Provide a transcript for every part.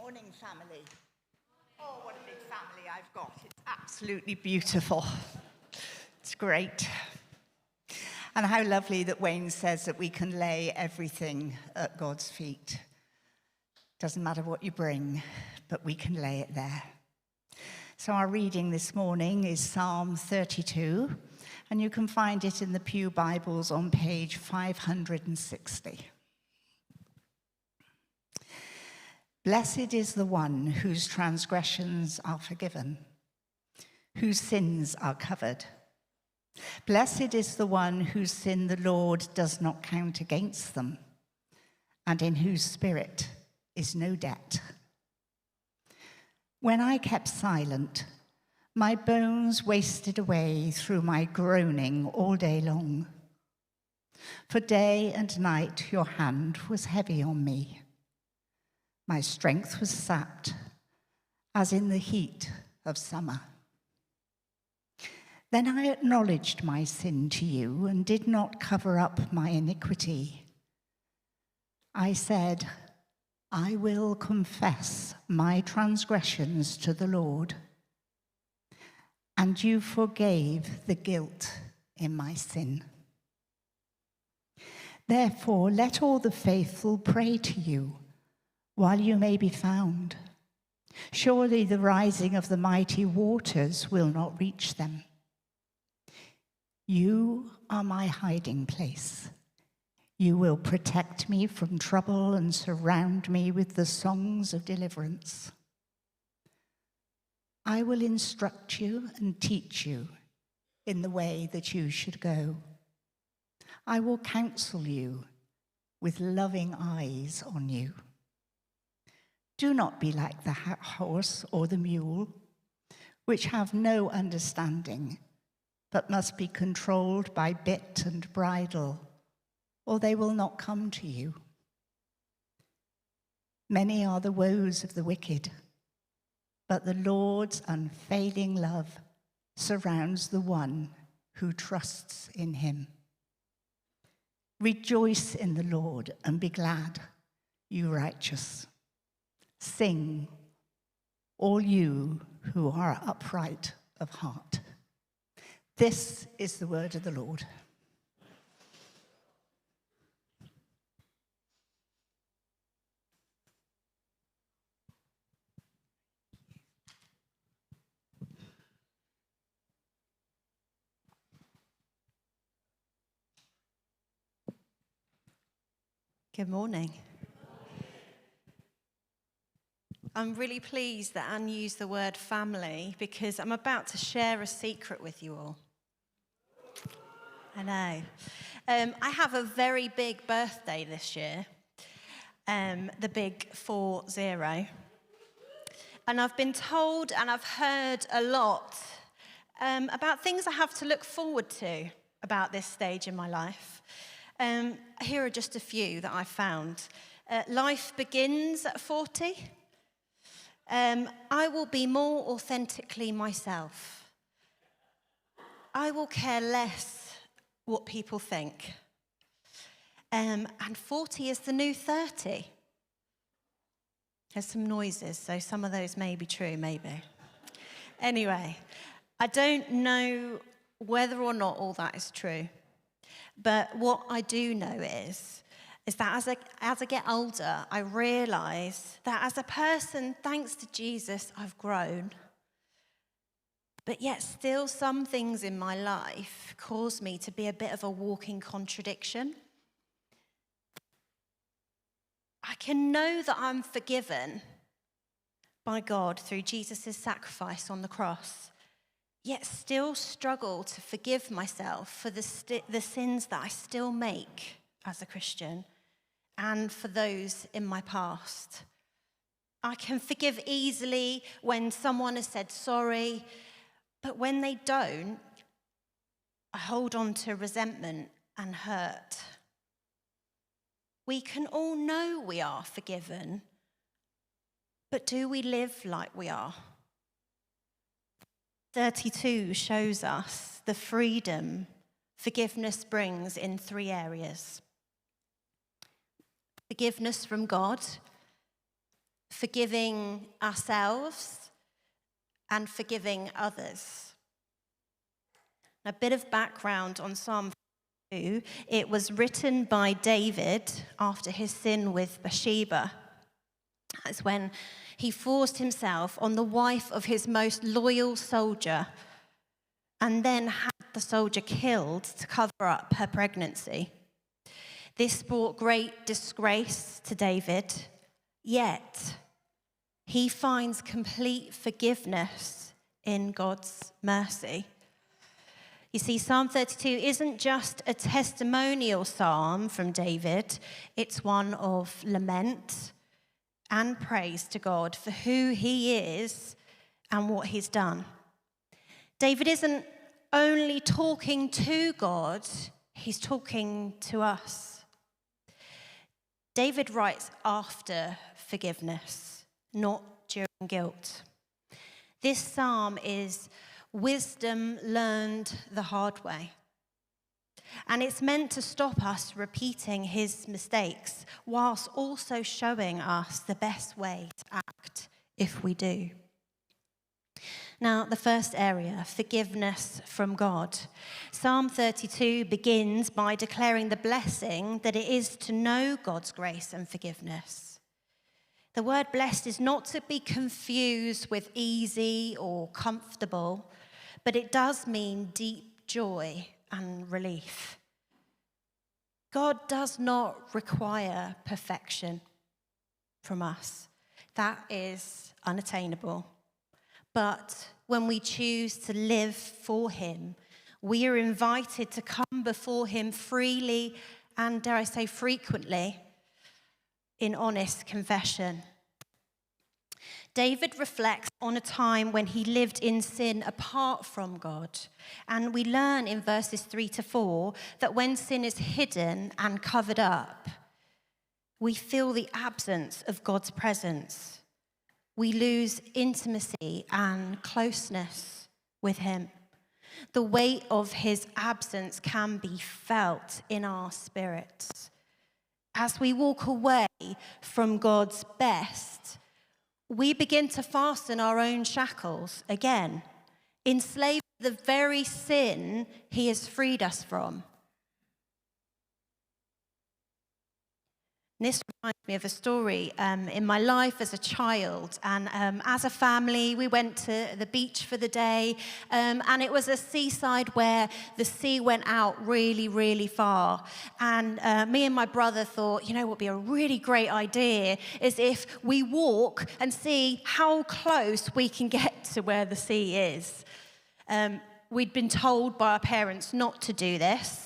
Morning, family. Oh, what a big family I've got. It's absolutely beautiful. It's great. And how lovely that Wayne says that we can lay everything at God's feet. Doesn't matter what you bring, but we can lay it there. So our reading this morning is Psalm 32, and you can find it in the Pew Bibles on page 560. Blessed is the one whose transgressions are forgiven, whose sins are covered. Blessed is the one whose sin the Lord does not count against them, and in whose spirit is no debt. When I kept silent, my bones wasted away through my groaning all day long. For day and night your hand was heavy on me. My strength was sapped, as in the heat of summer. Then I acknowledged my sin to you and did not cover up my iniquity. I said, I will confess my transgressions to the Lord, and you forgave the guilt in my sin. Therefore, let all the faithful pray to you while you may be found. Surely the rising of the mighty waters will not reach them. You are my hiding place. You will protect me from trouble and surround me with the songs of deliverance. I will instruct you and teach you in the way that you should go. I will counsel you with loving eyes on you. Do not be like the horse or the mule, which have no understanding, but must be controlled by bit and bridle, or they will not come to you. Many are the woes of the wicked, but the Lord's unfailing love surrounds the one who trusts in him. Rejoice in the Lord and be glad, you righteous. Sing, all you who are upright of heart. This is the word of the Lord. Good morning. I'm really pleased that Anne used the word family because I'm about to share a secret with you all. I know. I have a very big birthday this year, the big 40. And I've been told and I've heard a lot about things I have to look forward to about this stage in my life. Here are just a few that I found. Life begins at 40. I will be more authentically myself. I will care less what people think. And 40 is the new 30. There's some noises, so some of those may be true, maybe. Anyway, I don't know whether or not all that is true. But what I do know is that as I get older, I realise that as a person, thanks to Jesus, I've grown. But yet still some things in my life cause me to be a bit of a walking contradiction. I can know that I'm forgiven by God through Jesus' sacrifice on the cross, yet still struggle to forgive myself for the sins that I still make as a Christian and for those in my past. I can forgive easily when someone has said sorry, but when they don't, I hold on to resentment and hurt. We can all know we are forgiven, but do we live like we are? 32 shows us the freedom forgiveness brings in 3 areas. Forgiveness from God, forgiving ourselves and forgiving others. A bit of background on Psalm 2. It was written by David after his sin with Bathsheba. That's when he forced himself on the wife of his most loyal soldier and then had the soldier killed to cover up her pregnancy. This brought great disgrace to David, yet he finds complete forgiveness in God's mercy. You see, Psalm 32 isn't just a testimonial psalm from David, it's one of lament and praise to God for who he is and what he's done. David isn't only talking to God, he's talking to us. David writes after forgiveness, not during guilt. This psalm is wisdom learned the hard way. And it's meant to stop us repeating his mistakes, whilst also showing us the best way to act if we do. Now, the first area, forgiveness from God. Psalm 32 begins by declaring the blessing that it is to know God's grace and forgiveness. The word blessed is not to be confused with easy or comfortable, but it does mean deep joy and relief. God does not require perfection from us. That is unattainable. But when we choose to live for him, we are invited to come before him freely and, dare I say, frequently in honest confession. David reflects on a time when he lived in sin apart from God. And we learn in verses 3-4 that when sin is hidden and covered up, we feel the absence of God's presence. We lose intimacy and closeness with him. The weight of his absence can be felt in our spirits. As we walk away from God's best, we begin to fasten our own shackles again, enslaved to the very sin he has freed us from. And this reminds me of a story in my life as a child. And as a family, we went to the beach for the day. And it was a seaside where the sea went out really, really far. And me and my brother thought, you know what would be a really great idea is if we walk and see how close we can get to where the sea is. We'd been told by our parents not to do this.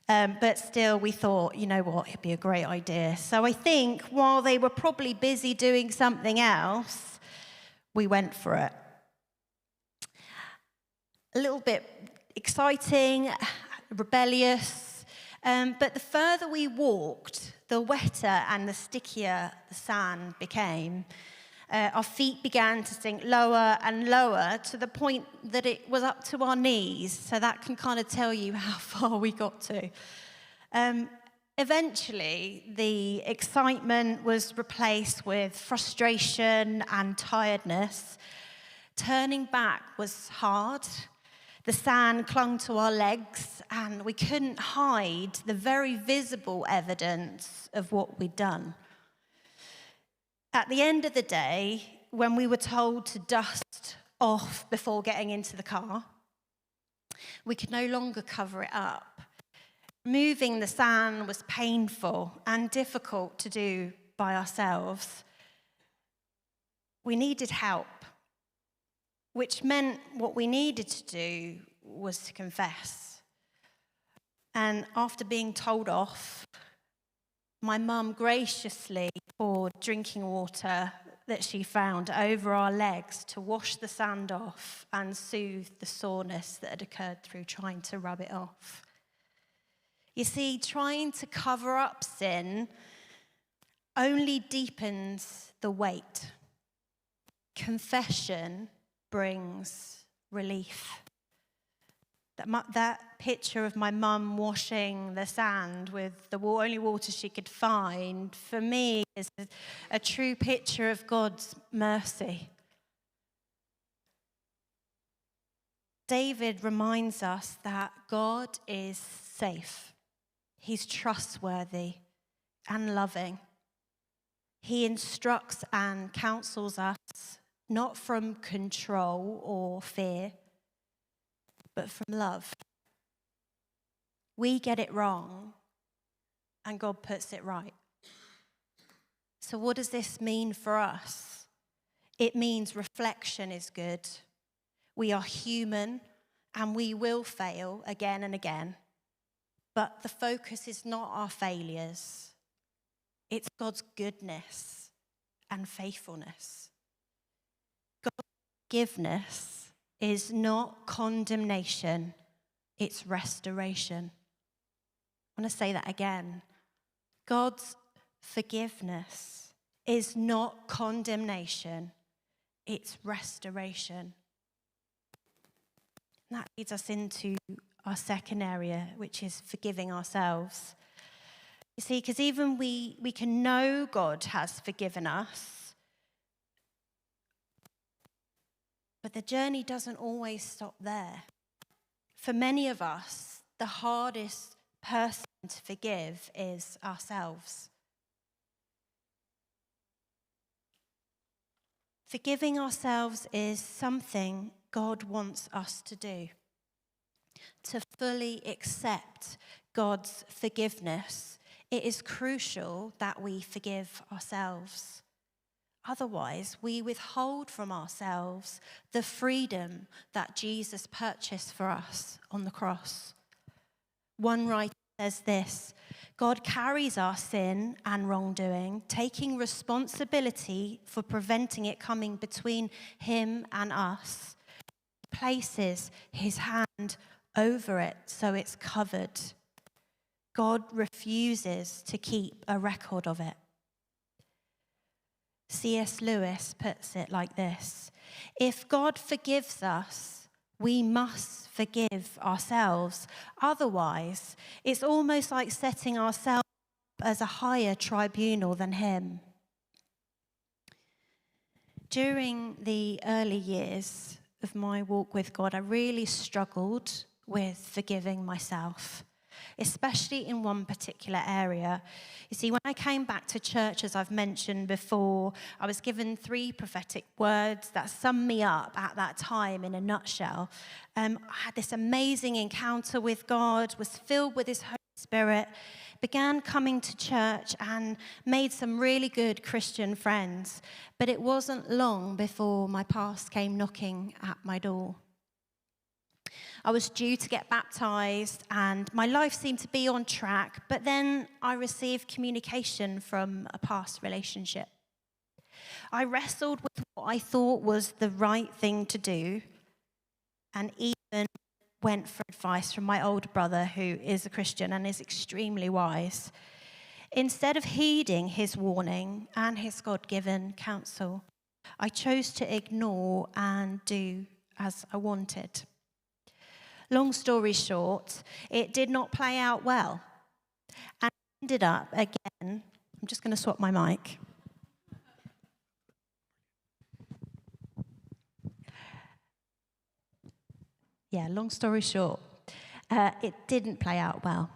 But still, we thought, you know what, it'd be a great idea. So I think while they were probably busy doing something else, we went for it. A little bit exciting, rebellious, but the further we walked, the wetter and the stickier the sand became. Our feet began to sink lower and lower to the point that it was up to our knees. So that can kind of tell you how far we got to. Eventually, the excitement was replaced with frustration and tiredness. Turning back was hard. The sand clung to our legs, and we couldn't hide the very visible evidence of what we'd done. At the end of the day, when we were told to dust off before getting into the car, we could no longer cover it up. Moving the sand was painful and difficult to do by ourselves. We needed help, which meant what we needed to do was to confess. And after being told off, my mum graciously poured drinking water that she found over our legs to wash the sand off and soothe the soreness that had occurred through trying to rub it off. You see, trying to cover up sin only deepens the weight. Confession brings relief. That picture of my mum washing the sand with the only water she could find, for me, is a true picture of God's mercy. David reminds us that God is safe. He's trustworthy and loving. He instructs and counsels us not from control or fear, but from love. We get it wrong, and God puts it right. So what does this mean for us? It means reflection is good. We are human, and we will fail again and again. But the focus is not our failures. It's God's goodness and faithfulness. God's forgiveness is not condemnation, it's restoration. I want to say that again. God's forgiveness is not condemnation, it's restoration. And that leads us into our second area, which is forgiving ourselves. You see, because even we can know God has forgiven us, but the journey doesn't always stop there. For many of us, the hardest person to forgive is ourselves. Forgiving ourselves is something God wants us to do. To fully accept God's forgiveness, it is crucial that we forgive ourselves. Otherwise, we withhold from ourselves the freedom that Jesus purchased for us on the cross. One writer says this: God carries our sin and wrongdoing, taking responsibility for preventing it coming between him and us. He places his hand over it so it's covered. God refuses to keep a record of it. C.S. Lewis puts it like this: if God forgives us, we must forgive ourselves. Otherwise, it's almost like setting ourselves up as a higher tribunal than him. During the early years of my walk with God, I really struggled with forgiving myself, especially in one particular area. You see, when I came back to church, as I've mentioned before, I was given 3 prophetic words that summed me up at that time in a nutshell. I had this amazing encounter with God, was filled with his Holy Spirit, began coming to church and made some really good Christian friends. But it wasn't long before my past came knocking at my door. I was due to get baptized and my life seemed to be on track, but then I received communication from a past relationship. I wrestled with what I thought was the right thing to do and even went for advice from my older brother, who is a Christian and is extremely wise. Instead of heeding his warning and his God-given counsel, I chose to ignore and do as I wanted. Long story short, it did not play out well. And ended up again, I'm just going to swap my mic. Yeah, long story short, it didn't play out well.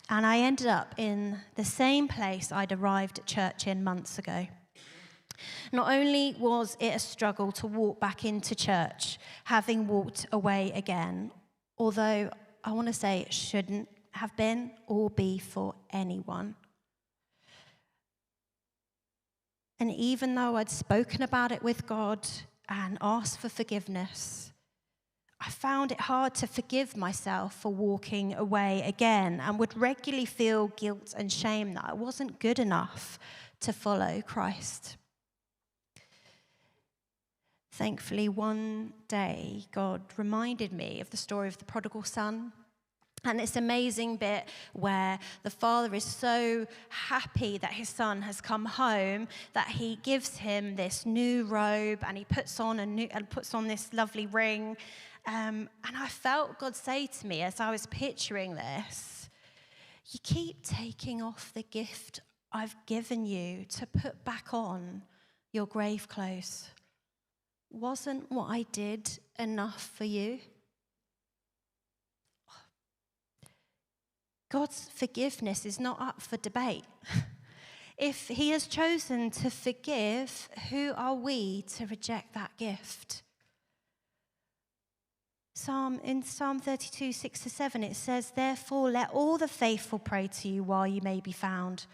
And I ended up in the same place I'd arrived at church in months ago. Not only was it a struggle to walk back into church, having walked away again, although I want to say it shouldn't have been or be for anyone. And even though I'd spoken about it with God and asked for forgiveness, I found it hard to forgive myself for walking away again and would regularly feel guilt and shame that I wasn't good enough to follow Christ. Thankfully, one day, God reminded me of the story of the prodigal son. And this amazing bit where the father is so happy that his son has come home that he gives him this new robe and he puts on this lovely ring. And I felt God say to me as I was picturing this, you keep taking off the gift I've given you to put back on your grave clothes. Wasn't what I did enough for you? God's forgiveness is not up for debate. If he has chosen to forgive, who are we to reject that gift? In Psalm 32, 6-7, it says, "Therefore let all the faithful pray to you while you may be found.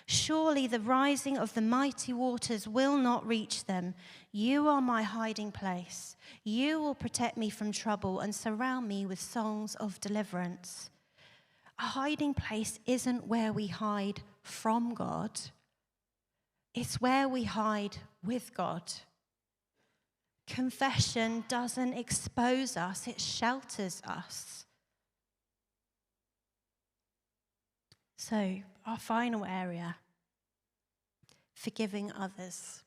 Surely the rising of the mighty waters will not reach them. You are my hiding place. You will protect me from trouble and surround me with songs of deliverance." A hiding place isn't where we hide from God. It's where we hide with God. Confession doesn't expose us, it shelters us. So, our final area, forgiving others.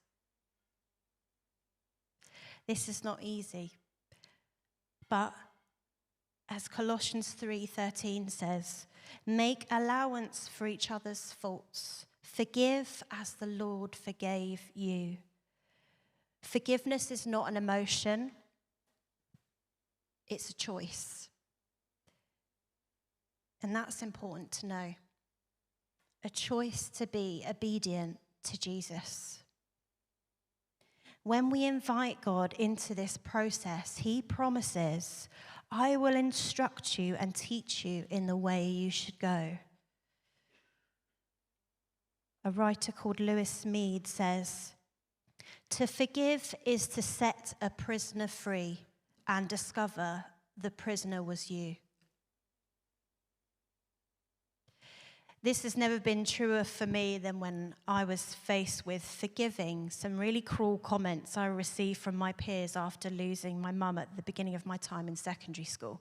This is not easy, but as Colossians 3:13 says, make allowance for each other's faults. Forgive as the Lord forgave you. Forgiveness is not an emotion, it's a choice. And that's important to know. A choice to be obedient to Jesus. When we invite God into this process, he promises, I will instruct you and teach you in the way you should go. A writer called Lewis Mead says, to forgive is to set a prisoner free and discover the prisoner was you. This has never been truer for me than when I was faced with forgiving some really cruel comments I received from my peers after losing my mum at the beginning of my time in secondary school.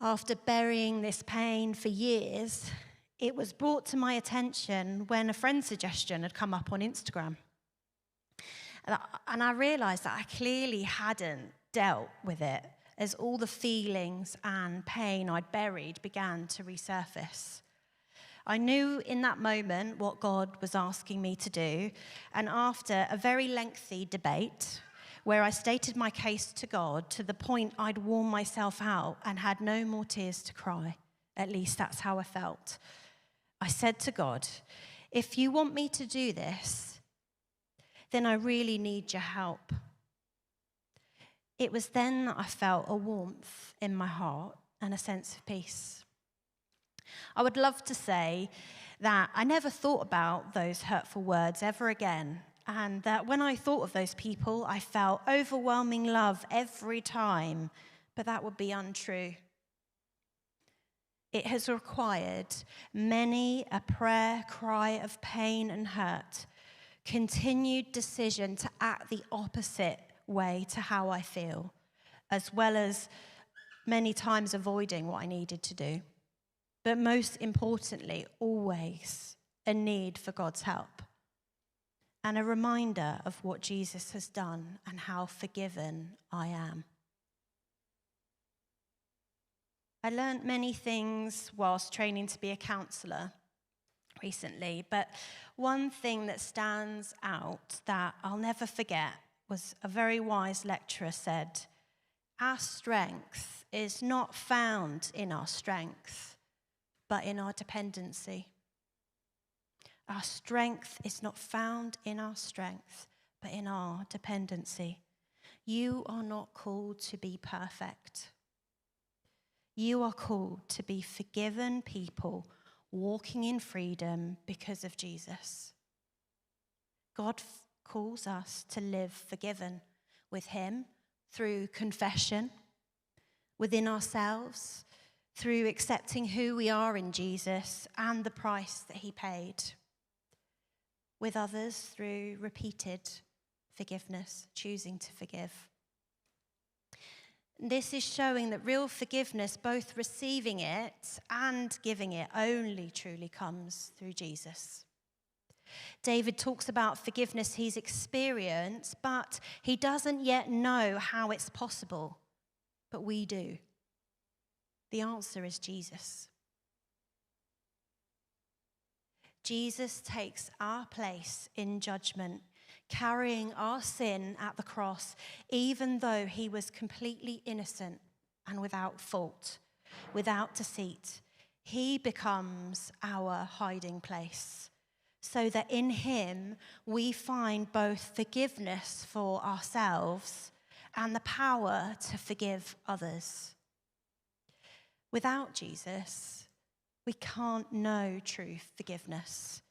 After burying this pain for years, it was brought to my attention when a friend's suggestion had come up on Instagram. And I realised that I clearly hadn't dealt with it, as all the feelings and pain I'd buried began to resurface. I knew in that moment what God was asking me to do, and after a very lengthy debate where I stated my case to God to the point I'd worn myself out and had no more tears to cry, at least that's how I felt, I said to God, if you want me to do this, then I really need your help. It was then that I felt a warmth in my heart and a sense of peace. I would love to say that I never thought about those hurtful words ever again, and that when I thought of those people, I felt overwhelming love every time, but that would be untrue. It has required many a prayer cry of pain and hurt, continued decision to act the opposite way to how I feel, as well as many times avoiding what I needed to do. But most importantly, always a need for God's help and a reminder of what Jesus has done and how forgiven I am. I learned many things whilst training to be a counsellor recently, but one thing that stands out that I'll never forget was a very wise lecturer said, our strength is not found in our strength, but in our dependency. Our strength is not found in our strength, but in our dependency. You are not called to be perfect. You are called to be forgiven people walking in freedom because of Jesus. God calls us to live forgiven with him through confession, within ourselves, through accepting who we are in Jesus and the price that he paid. With others through repeated forgiveness, choosing to forgive. This is showing that real forgiveness, both receiving it and giving it, only truly comes through Jesus. David talks about forgiveness he's experienced, but he doesn't yet know how it's possible. But we do. The answer is Jesus. Jesus takes our place in judgment, carrying our sin at the cross, even though he was completely innocent and without fault, without deceit. He becomes our hiding place, so that in him we find both forgiveness for ourselves and the power to forgive others. Without Jesus, we can't know true forgiveness,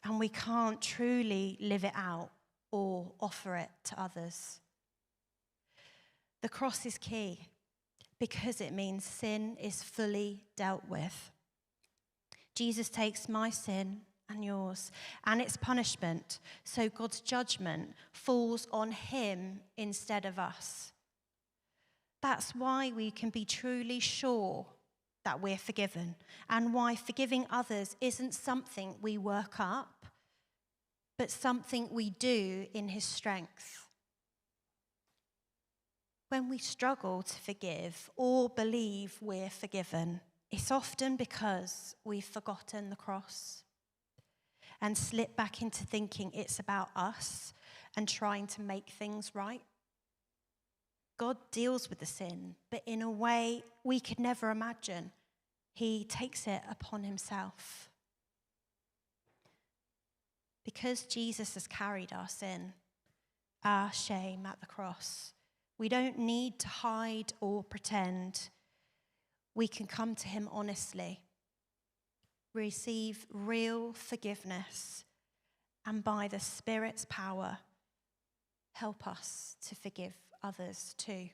and we can't truly live it out or offer it to others. The cross is key because it means sin is fully dealt with. Jesus takes my sin and yours and its punishment, so God's judgment falls on him instead of us. That's why we can be truly sure that we're forgiven, and why forgiving others isn't something we work up, but something we do in his strength. When we struggle to forgive or believe we're forgiven, it's often because we've forgotten the cross and slipped back into thinking it's about us and trying to make things right. God deals with the sin, but in a way we could never imagine. He takes it upon himself. Because Jesus has carried our sin, our shame at the cross, we don't need to hide or pretend. We can come to him honestly, receive real forgiveness, and by the Spirit's power, help us to forgive others too.